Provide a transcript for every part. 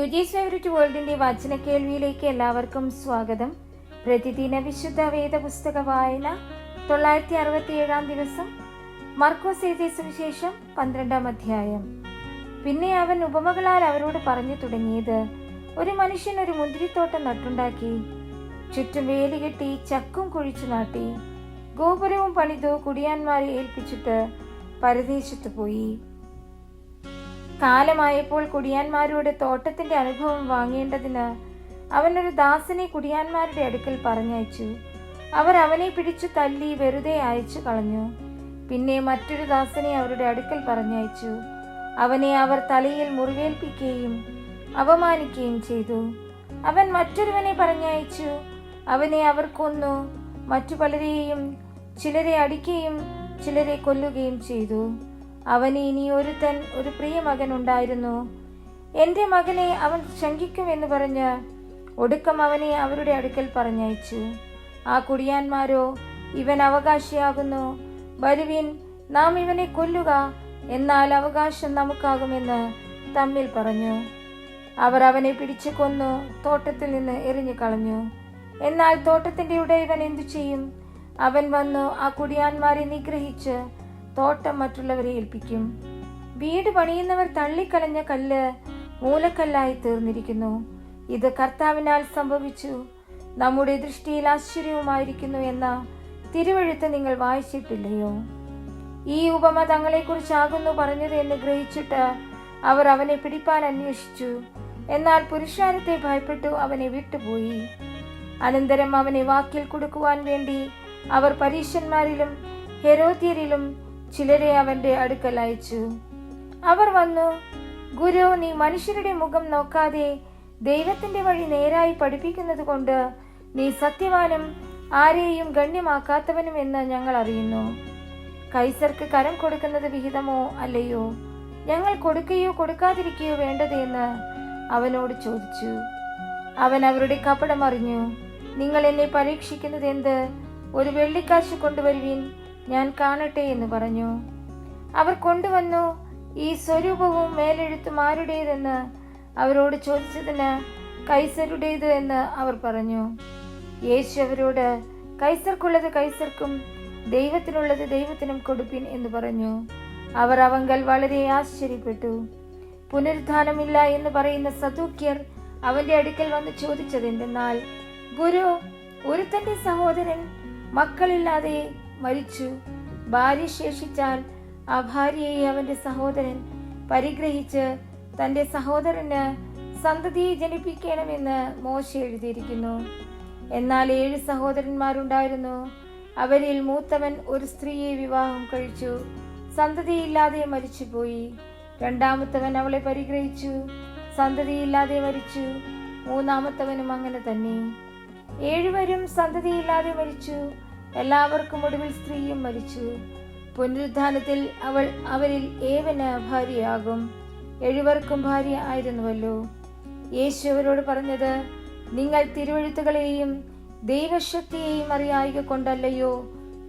Suji's favourite വേൾഡിന്റെ വചന കേൾവിയിലേക്ക് എല്ലാവർക്കും സ്വാഗതം. പ്രതിദിന വിശുദ്ധ വേദ പുസ്തക വായന 967 ദിവസം. മർക്കോസ് എഴുതിയ സുവിശേഷം 12-ാം അധ്യായം. പിന്നെ അവൻ ഉപമകളാൽ അവരോട് പറഞ്ഞു തുടങ്ങിയത്, ഒരു മനുഷ്യൻ ഒരു മുന്തിരിത്തോട്ടം നട്ടുണ്ടാക്കി, ചുറ്റും വേലി കെട്ടി ചക്കും കുഴിച്ചു നാട്ടി, ഗോപുരവും പണിതു കുടിയാന്മാരെ ഏൽപ്പിച്ചിട്ട് പരദേശത്ത് പോയി. കാലമായപ്പോൾ കുടിയാന്മാരോട് തോട്ടത്തിന്റെ അനുഭവം വാങ്ങേണ്ടതിന് അവനൊരു ദാസനെ കുടിയാന്മാരുടെ അടുക്കൽ പറഞ്ഞയച്ചു. അവർ അവനെ പിടിച്ചു തല്ലി വെറുതെ അയച്ചു കളഞ്ഞു. പിന്നെ മറ്റൊരു ദാസനെ അവരുടെ അടുക്കൽ പറഞ്ഞയച്ചു. അവനെ അവർ തലയിൽ മുറിവേൽപ്പിക്കുകയും അപമാനിക്കുകയും ചെയ്തു. അവൻ മറ്റൊരുവനെ പറഞ്ഞയച്ചു. അവനെ അവർ കൊന്നു. മറ്റു പലരെയും ചിലരെ അടിക്കുകയും ചിലരെ കൊല്ലുകയും ചെയ്തു. അവന് ഇനി ഒരുത്തൻ ഒരു പ്രിയ മകൻ ഉണ്ടായിരുന്നു. എൻ്റെ മകനെ അവൻ ശങ്കിക്കുമെന്ന് പറഞ്ഞ് ഒടുക്കം അവനെ അവരുടെ അടുക്കൽ പറഞ്ഞയച്ചു. ആ കുടിയാന്മാരോ, ഇവൻ അവകാശിയാകുന്നു, വരുവിൻ, നാം ഇവനെ കൊല്ലുക, എന്നാൽ അവകാശം നമുക്കാകുമെന്ന് തമ്മിൽ പറഞ്ഞു. അവർ അവനെ പിടിച്ചു കൊന്നു തോട്ടത്തിൽ നിന്ന് എറിഞ്ഞു കളഞ്ഞു. എന്നാൽ തോട്ടത്തിന്റെ ഉടയവൻ എന്തു ചെയ്യും? അവൻ വന്നു ആ കുടിയാന്മാരെ നിഗ്രഹിച്ച് തോട്ടം മറ്റുള്ളവരെ ഏൽപ്പിക്കും. വീട് പണിയുന്നവർ തള്ളിക്കളഞ്ഞ കല്ല് മൂലക്കല്ലായി തീർന്നിരിക്കുന്നു. ഇത് കർത്താവിനാൽ സംഭവിച്ചു, നമ്മുടെ ദൃഷ്ടിയിൽ ആശ്ചര്യവുമായിരിക്കുന്നു എന്ന തിരുവെഴുത്ത് നിങ്ങൾ വായിച്ചിട്ടില്ലയോ? ഈ ഉപമ തങ്ങളെക്കുറിച്ചാകുന്നു പറഞ്ഞത് എന്ന് ഗ്രഹിച്ചിട്ട് അവർ അവനെ പിടിപ്പാൻ അന്വേഷിച്ചു. എന്നാൽ പുരുഷാരത്തെ ഭയപ്പെട്ടു അവനെ വിട്ടുപോയി. അനന്തരം അവനെ വാക്കിൽ കൊടുക്കുവാൻ വേണ്ടി അവർ പരീശന്മാരിലും ഹെരോദ്യരിലും ചിലരെ അവന്റെ അടുക്കൽ അയച്ചു. അവർ വന്നു, ഗുരു, നീ മനുഷ്യരുടെ മുഖം നോക്കാതെ ദൈവത്തിന്റെ വഴി നേരായി പഠിപ്പിക്കുന്നത് കൊണ്ട് നീ സത്യവാനും ആരെയും ഗണ്യമാക്കാത്തവനും എന്ന് ഞങ്ങൾ അറിയുന്നു. കൈസർക്ക് കരം കൊടുക്കുന്നത് വിഹിതമോ അല്ലയോ? ഞങ്ങൾ കൊടുക്കുകയോ കൊടുക്കാതിരിക്കുകയോ വേണ്ടത് എന്ന് അവനോട് ചോദിച്ചു. അവൻ അവരുടെ കപടം അറിഞ്ഞു. നിങ്ങൾ എന്നെ പരീക്ഷിക്കുന്നത് എന്ത്? ഒരു വെള്ളിക്കാശ് കൊണ്ടുവരുവിൻ, ഞാൻ കാണട്ടെ എന്ന് പറഞ്ഞു. അവർ കൊണ്ടുവന്നു. ഈ സ്വരൂപവും മേലെഴുത്തും ആരുടേതെന്ന് അവരോട് ചോദിച്ചതിന് കൈസരുടേത് എന്ന് അവർ പറഞ്ഞു. യേശു അവരോട്, കൈസർക്കുള്ളത് കൈസർക്കും ദൈവത്തിനുള്ളത് ദൈവത്തിനും കൊടുപ്പിൻ എന്ന് പറഞ്ഞു. അവർ അവങ്കൽ വളരെ ആശ്ചര്യപ്പെട്ടു. പുനരുദ്ധാനമില്ല എന്ന് പറയുന്ന സദൂക്യർ അവന്റെ അടുക്കൽ വന്ന് ചോദിച്ചത് എന്തെന്നാൽ, ഗുരു, ഒരുത്തന്റെ സഹോദരൻ മക്കളില്ലാതെ മരിച്ചു. ഭാര്യ ശേഷിച്ചാൽ ആ ഭാര്യയെ അവന്റെ സഹോദരൻ പരിഗ്രഹിച്ച് തന്റെ സഹോദരന് സന്തതിയെ ജനിപ്പിക്കണമെന്ന് മോശ എഴുതിയിരിക്കുന്നു. എന്നാൽ 7 സഹോദരന്മാരുണ്ടായിരുന്നു. അവരിൽ മൂത്തവൻ ഒരു സ്ത്രീയെ വിവാഹം കഴിച്ചു, സന്തതിയില്ലാതെ മരിച്ചുപോയി. രണ്ടാമത്തവൻ അവളെ പരിഗ്രഹിച്ചു, സന്തതിയില്ലാതെ മരിച്ചു. മൂന്നാമത്തവനും അങ്ങനെ തന്നെ. 7 സന്തതിയില്ലാതെ മരിച്ചു. എല്ലാവർക്കും ഒടുവിൽ സ്ത്രീയും മരിച്ചു. പുനരുദ്ധാനത്തിൽ അവൾ അവരിൽ ഏവന് ഭാര്യയാകും. 7 ഭാര്യ ആയിരുന്നുവല്ലോ. യേശു അവരോട് പറഞ്ഞത്, നിങ്ങൾ തിരുവെഴുത്തുകളെയും ദൈവശക്തിയെയും അറിയായിക കൊണ്ടല്ലയോ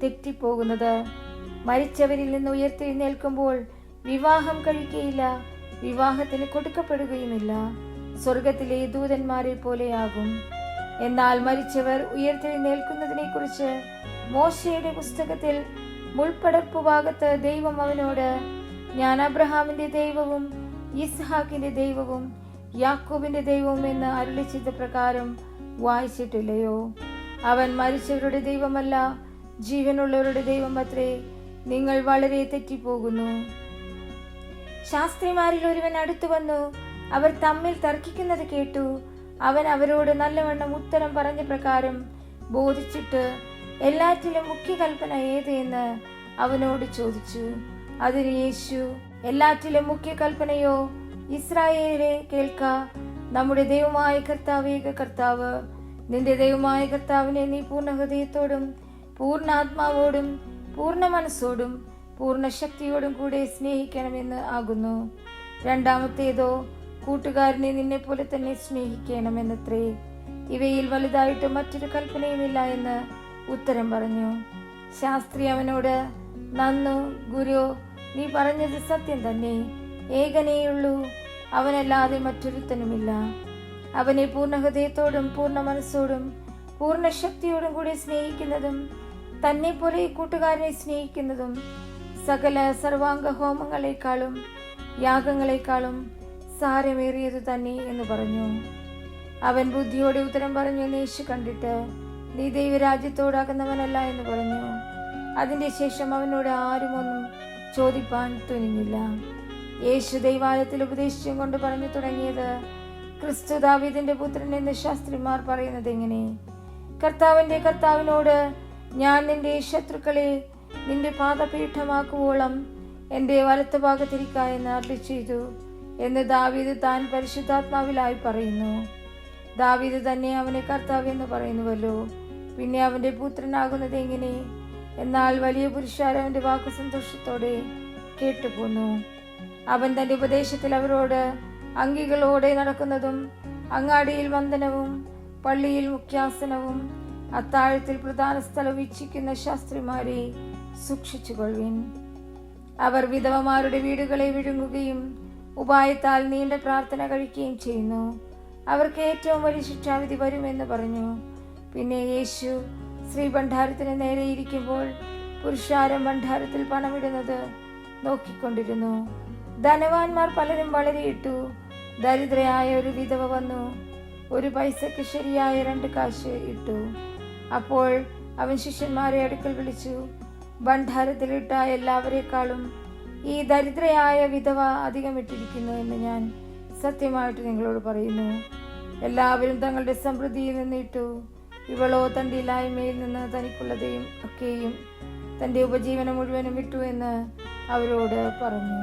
തെറ്റിപ്പോകുന്നത്? മരിച്ചവരിൽ നിന്ന് ഉയർത്തെഴുന്നേൽക്കുമ്പോൾ വിവാഹം കഴിക്കുകയില്ല, വിവാഹത്തിന് കൊടുക്കപ്പെടുകയുമില്ല, സ്വർഗത്തിലെ ദൂതന്മാരെ പോലെയാകും. എന്നാൽ മരിച്ചവർ ഉയർത്തെഴുന്നേൽക്കുന്നതിനെ കുറിച്ച് മോശയുടെ പുസ്തകത്തിൽ മുൾപ്പടർപ്പു ഭാഗത്ത് ദൈവം അവനോട്, ഞാൻ അബ്രഹാമിന്റെ ദൈവവും ഇസ്ഹാക്കിന്റെ ദൈവവും യാക്കോബിന്റെ ദൈവവും എന്ന് അരുളി ചെയ്ത പ്രകാരം വായിച്ചിട്ടില്ലയോ? അവൻ മരിച്ചവരുടെ ദൈവമല്ല, ജീവനുള്ളവരുടെ ദൈവം അത്രേ. നിങ്ങൾ വളരെ തെറ്റിപ്പോകുന്നു. ശാസ്ത്രിമാരിൽ ഒരുവൻ അടുത്തു വന്നു. അവർ തമ്മിൽ തർക്കിക്കുന്നത് കേട്ടു. അവൻ അവരോട് നല്ലവണ്ണം ഉത്തരം പറഞ്ഞ പ്രകാരം ബോധിച്ചിട്ട്, എല്ലാറ്റിലും മുഖ്യ കൽപ്പന ഏത് എന്ന് അവനോട് ചോദിച്ചു. അതിന് യേശു, എല്ലാറ്റിലും മുഖ്യ കൽപ്പനയോ, ഇസ്രായേലേ കേൾക്ക, നമ്മുടെ ദൈവമായ കർത്താവ് ഏക കർത്താവ്. നിന്റെ ദൈവമായ കർത്താവിനെ നീ പൂർണ്ണ ഹൃദയത്തോടും പൂർണ്ണ ആത്മാവോടും പൂർണ്ണ മനസ്സോടും പൂർണ്ണ ശക്തിയോടും കൂടെ സ്നേഹിക്കണമെന്ന് ആകുന്നു. രണ്ടാമത്തേതോ, കൂട്ടുകാരനെ നിന്നെ പോലെ തന്നെ സ്നേഹിക്കണമെന്നത്രേ. ഇവയിൽ വലുതായിട്ട് മറ്റൊരു കൽപ്പനയുമില്ല എന്ന് ഉത്തരം പറഞ്ഞു. ശാസ്ത്രി അവനോട്, നന്നു ഗുരു, നീ പറഞ്ഞത് സത്യം തന്നെ. ഏകനേയുള്ളൂ, അവനല്ലാതെ മറ്റൊരുത്തനുമില്ല. അവനെ പൂർണ്ണ ഹൃദയത്തോടും പൂർണ്ണ മനസ്സോടും പൂർണ്ണ ശക്തിയോടും കൂടി സ്നേഹിക്കുന്നതും തന്നെ പോലെ കൂട്ടുകാരനെ സ്നേഹിക്കുന്നതും സകല സർവാംഗ ഹോമങ്ങളെക്കാളും യാഗങ്ങളെക്കാളും സാരമേറിയത് തന്നെ എന്ന് പറഞ്ഞു. അവൻ ബുദ്ധിയോടെ ഉത്തരം പറഞ്ഞു, യേശു കണ്ടിട്ട്, നീ ദൈവരാജ്യത്തോടാകുന്നവനല്ല എന്ന് പറഞ്ഞു. അതിന്റെ ശേഷം അവനോട് ആരും ഒന്നും ചോദിപ്പാൻ തുനിഞ്ഞില്ല. യേശു ദൈവാലയത്തിൽ ഉപദേശിച്ചും കൊണ്ട് പറഞ്ഞു തുടങ്ങിയത്, ക്രിസ്തു ദാവീദിന്റെ പുത്രൻ എന്ന് ശാസ്ത്രിമാർ പറയുന്നത് എങ്ങനെ? കർത്താവിനോട്, ഞാൻ നിന്റെ ശത്രുക്കളെ നിന്റെ പാദപീഠമാക്കുവോളം എന്റെ വലത്ത് ഭാഗത്തിരിക്ക എന്ന് അരുളി ചെയ്തു എന്ന് ദാവീദ് താൻ പരിശുദ്ധാത്മാവിലായി പറയുന്നു. ദാവീദ് തന്നെ അവനെ കർത്താവ് എന്ന് പറയുന്നുവല്ലോ. പിന്നെ അവന്റെ പുത്രനാകുന്നത് എങ്ങനെ? എന്നാൽ വലിയ പുരുഷാർ അവന്റെ വാക്കു സന്തോഷത്തോടെ കേട്ടുപോന്നു. അവൻ തന്റെ ഉപദേശത്തിൽ അവരോട് അങ്കികളോടെ നടക്കുന്നതും അങ്ങാടിയിൽ വന്ദനവും പള്ളിയിൽ മുഖ്യാസനവും അത്താഴത്തിൽ പ്രധാന സ്ഥലം വീക്ഷിക്കുന്ന ശാസ്ത്രിമാരെ സൂക്ഷിച്ചുകൊള്ളുവിൻ. അവർ വിധവമാരുടെ വീടുകളെ വിഴുങ്ങുകയും ഉപായത്താൽ നീണ്ട പ്രാർത്ഥന കഴിക്കുകയും ചെയ്യുന്നു. അവർക്ക് ഏറ്റവും വലിയ ശിക്ഷാവിധി വരുമെന്ന് പറഞ്ഞു. പിന്നെ യേശു ശ്രീഭണ്ഡാരത്തിന് നേരെ ഇരിക്കുമ്പോൾ പുരുഷാരം ഭണ്ഡാരത്തിൽ പണമിടുന്നത് നോക്കിക്കൊണ്ടിരുന്നു. ധനവാന്മാർ പലരും വളരെ ഇട്ടു. ദരിദ്രയായ ഒരു വിധവ വന്നു, 1 പൈസയ്ക്ക് ശരിയായ 2 കാശ് ഇട്ടു. അപ്പോൾ അവൻ ശിഷ്യന്മാരെ അടുക്കൽ വിളിച്ചു, ഭണ്ഡാരത്തിലിട്ട എല്ലാവരെക്കാളും ഈ ദരിദ്രയായ വിധവ അധികം ഇട്ടിരിക്കുന്നു എന്ന് ഞാൻ സത്യമായിട്ട് നിങ്ങളോട് പറയുന്നു. എല്ലാവരും തങ്ങളുടെ സമൃദ്ധിയിൽ നിന്ന് ഇട്ടു, ഇവളോ തന്റെ ഇല്ലായ്മയിൽ നിന്ന് തനിക്കുള്ളതെയും ഒക്കെയും തന്റെ ഉപജീവനം മുഴുവനും ഇട്ടു എന്ന് അവരോട് പറഞ്ഞു.